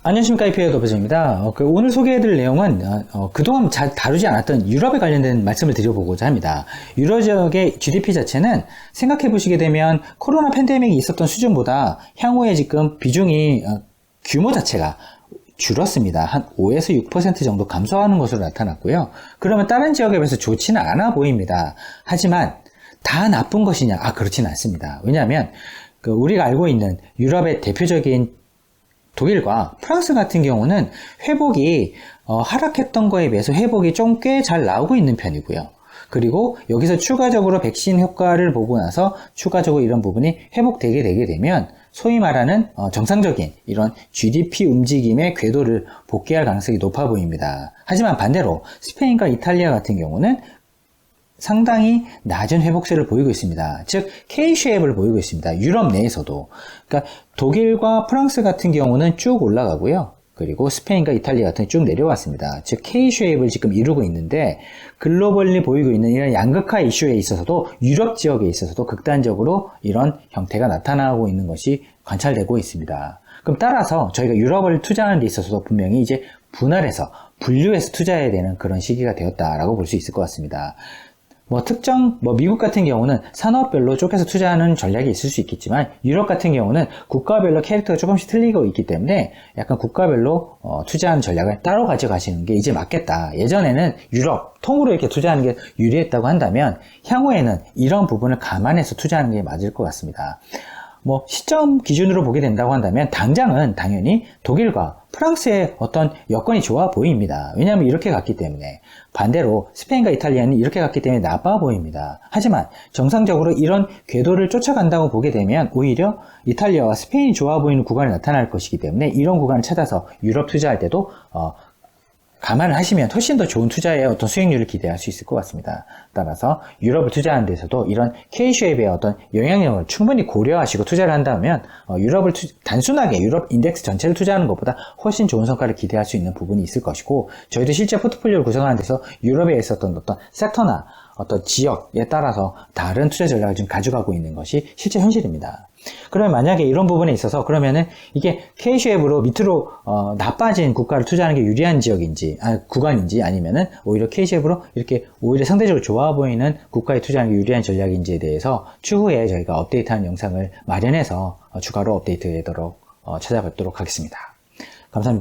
안녕하십니까. 이피의 더버즈입니다. 오늘 소개해드릴 내용은 그동안 잘 다루지 않았던 유럽에 관련된 말씀을 드려보고자 합니다. 유럽 지역의 GDP 자체는 생각해보시게 되면 코로나 팬데믹이 있었던 수준보다 향후에 지금 비중이 규모 자체가 줄었습니다. 한 5에서 6% 정도 감소하는 것으로 나타났고요. 그러면 다른 지역에 비해서 좋지는 않아 보입니다. 하지만 다 나쁜 것이냐? 그렇지는 않습니다. 왜냐하면 우리가 알고 있는 유럽의 대표적인 독일과 프랑스 같은 경우는 회복이 하락했던 거에 비해서 회복이 좀 꽤 잘 나오고 있는 편이고요. 그리고 여기서 추가적으로 백신 효과를 보고 나서 추가적으로 이런 부분이 회복되게 되면 소위 말하는 정상적인 이런 GDP 움직임의 궤도를 복귀할 가능성이 높아 보입니다. 하지만 반대로 스페인과 이탈리아 같은 경우는 상당히 낮은 회복세를 보이고 있습니다. 즉 K-쉐입을 보이고 있습니다. 유럽 내에서도. 그러니까 독일과 프랑스 같은 경우는 쭉 올라가고요. 그리고 스페인과 이탈리아 같은 경우 쭉 내려왔습니다. 즉 K-쉐입을 지금 이루고 있는데 글로벌리 보이고 있는 이런 양극화 이슈에 있어서도 유럽 지역에 있어서도 극단적으로 이런 형태가 나타나고 있는 것이 관찰되고 있습니다. 그럼 따라서 저희가 유럽을 투자하는 데 있어서도 분명히 이제 분할해서 분류해서 투자해야 되는 그런 시기가 되었다라고 볼 수 있을 것 같습니다. 특정, 미국 같은 경우는 산업별로 쪼개서 투자하는 전략이 있을 수 있겠지만, 유럽 같은 경우는 국가별로 캐릭터가 조금씩 틀리고 있기 때문에 약간 국가별로 투자하는 전략을 따로 가져가시는 게 이제 맞겠다. 예전에는 유럽, 통으로 이렇게 투자하는 게 유리했다고 한다면, 향후에는 이런 부분을 감안해서 투자하는 게 맞을 것 같습니다. 시점 기준으로 보게 된다고 한다면 당장은 당연히 독일과 프랑스의 어떤 여건이 좋아 보입니다. 왜냐하면 이렇게 갔기 때문에. 반대로 스페인과 이탈리아는 이렇게 갔기 때문에 나빠 보입니다. 하지만 정상적으로 이런 궤도를 쫓아간다고 보게 되면 오히려 이탈리아와 스페인이 좋아 보이는 구간이 나타날 것이기 때문에 이런 구간을 찾아서 유럽 투자할 때도 감안을 하시면 훨씬 더 좋은 투자의 어떤 수익률을 기대할 수 있을 것 같습니다. 따라서 유럽을 투자하는 데서도 이런 K-쉐입의 어떤 영향력을 충분히 고려하시고 투자를 한다면 유럽을 단순하게 유럽 인덱스 전체를 투자하는 것보다 훨씬 좋은 성과를 기대할 수 있는 부분이 있을 것이고, 저희도 실제 포트폴리오를 구성하는 데서 유럽에 있었던 어떤 섹터나 어떤 지역에 따라서 다른 투자 전략을 지금 가져가고 있는 것이 실제 현실입니다. 그러면 만약에 이런 부분에 있어서 그러면은 이게 K-쉐입으로 밑으로 나빠진 국가를 투자하는 게 유리한 지역인지 구간인지, 아니면은 오히려 K-쉐입으로 이렇게 오히려 상대적으로 좋아 보이는 국가에 투자하는 게 유리한 전략인지에 대해서 추후에 저희가 업데이트한 영상을 마련해서 추가로 업데이트 되도록 찾아뵙도록 하겠습니다. 감사합니다.